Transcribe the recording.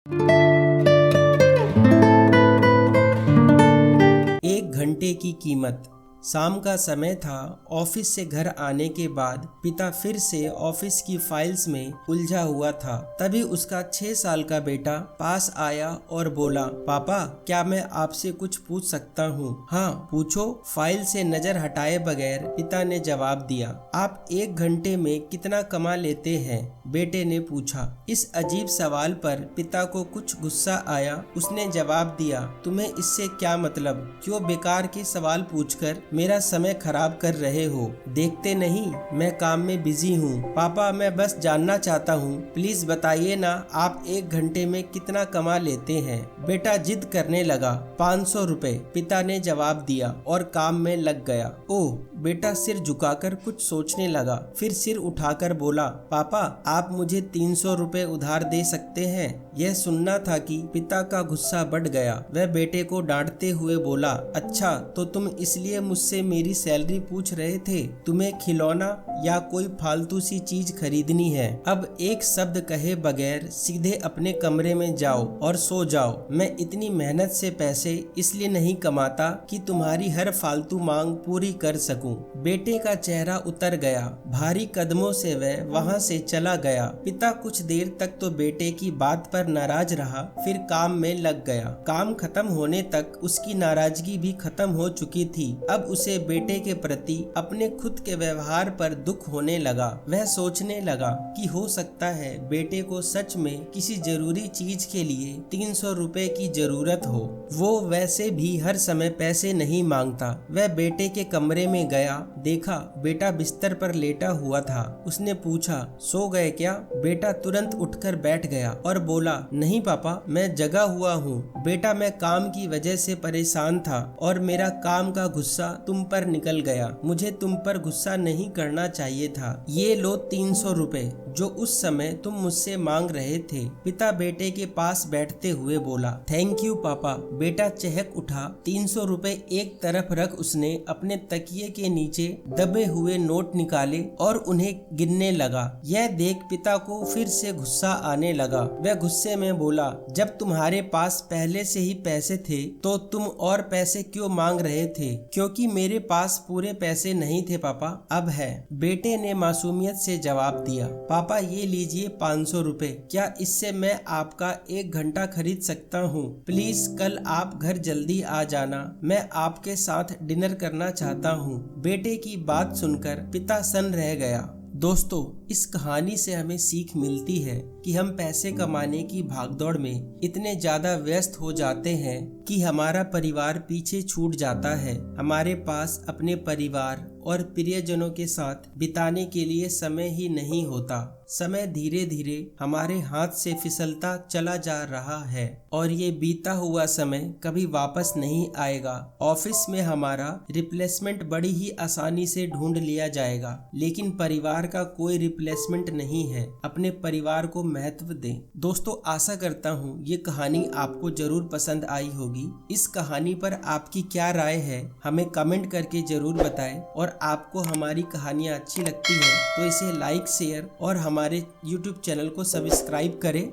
एक घंटे की कीमत। शाम का समय था। ऑफिस से घर आने के बाद पिता फिर से ऑफिस की फाइल्स में उलझा हुआ था। तभी उसका 6 साल का बेटा पास आया और बोला, पापा क्या मैं आपसे कुछ पूछ सकता हूँ? हाँ पूछो, फाइल से नजर हटाए बगैर पिता ने जवाब दिया। आप 1 घंटे में कितना कमा लेते हैं? बेटे ने पूछा। इस अजीब सवाल पर पिता को कुछ गुस्सा आया। उसने जवाब दिया, तुम्हें इससे क्या मतलब? क्यों बेकार के सवाल पूछकर मेरा समय खराब कर रहे हो? देखते नहीं मैं काम में बिजी हूँ। पापा मैं बस जानना चाहता हूँ, प्लीज बताइए ना, आप 1 घंटे में कितना कमा लेते हैं? बेटा जिद करने लगा। 500 रुपए, पिता ने जवाब दिया और काम में लग गया। ओह, बेटा सिर झुकाकर कुछ सोचने लगा, फिर सिर उठाकर बोला, पापा आप मुझे 300 रुपए उधार दे सकते हैं? यह सुनना था कि पिता का गुस्सा बढ़ गया। वह बेटे को डांटते हुए बोला, अच्छा तो तुम इसलिए मुझसे मेरी सैलरी पूछ रहे थे? तुम्हें खिलौना या कोई फालतू सी चीज खरीदनी है? अब एक शब्द कहे बगैर सीधे अपने कमरे में जाओ और सो जाओ। मैं इतनी मेहनत से पैसे इसलिए नहीं कमाता कि तुम्हारी हर फालतू मांग पूरी कर सकूं। बेटे का चेहरा उतर गया। भारी कदमों से वह वहां से चला गया। पिता कुछ देर तक तो बेटे की बात पर नाराज रहा, फिर काम में लग गया। काम खत्म होने तक उसकी नाराजगी भी खत्म हो चुकी थी। अब उसे बेटे के प्रति अपने खुद के व्यवहार पर दुख होने लगा। वह सोचने लगा कि हो सकता है बेटे को सच में किसी जरूरी चीज के लिए 300 रुपए की जरूरत हो। वो वैसे भी हर समय पैसे नहीं मांगता। वह बेटे के कमरे में गया, देखा बेटा बिस्तर पर लेटा हुआ था। उसने पूछा, सो गए क्या? बेटा तुरंत उठकर बैठ गया और बोला, नहीं पापा मैं जगा हुआ हूँ। बेटा मैं काम की वजह से परेशान था और मेरा काम का गुस्सा तुम पर निकल गया। मुझे तुम पर गुस्सा नहीं करना चाहिए था। ये लो 300 रुपए जो उस समय तुम मुझसे मांग रहे थे। पिता बेटे के पास बैठते हुए बोला, थैंक यू पापा। बेटा चहक उठा। 300 रुपए एक तरफ रख उसने अपने तकिए के नीचे दबे हुए नोट निकाले और उन्हें गिनने लगा। यह देख पिता को फिर से गुस्सा आने लगा। वह गुस्से में बोला, जब तुम्हारे पास पहले से ही पैसे थे तो तुम और पैसे क्यों मांग रहे थे? क्योंकि मेरे पास पूरे पैसे नहीं थे पापा, अब है। बेटे ने मासूमियत से जवाब दिया, पापा ये लीजिए 500 रुपए। क्या इससे मैं आपका 1 घंटा खरीद सकता हूँ? प्लीज कल आप घर जल्दी आ जाना, मैं आपके साथ डिनर करना चाहता हूँ। बेटे की बात सुनकर पिता सन्न रह गया। दोस्तों इस कहानी से हमें सीख मिलती है कि हम पैसे कमाने की भागदौड़ में इतने ज्यादा व्यस्त हो जाते हैं कि हमारा परिवार पीछे छूट जाता है। हमारे पास अपने परिवार और प्रियजनों के साथ बिताने के लिए समय ही नहीं होता। समय धीरे धीरे हमारे हाथ से फिसलता चला जा रहा है और ये बीता हुआ समय कभी वापस नहीं आएगा। ऑफिस में हमारा रिप्लेसमेंट बड़ी ही आसानी से ढूंढ लिया जाएगा, लेकिन परिवार का कोई रिप्लेसमेंट नहीं है। अपने परिवार को महत्व दें। दोस्तों आशा करता हूँ ये कहानी आपको जरूर पसंद आई होगी। इस कहानी पर आपकी क्या राय है हमें कमेंट करके जरूर बताएं, और आपको हमारी कहानियाँ अच्छी लगती है तो इसे लाइक शेयर और हमारे YouTube चैनल को सब्सक्राइब करें।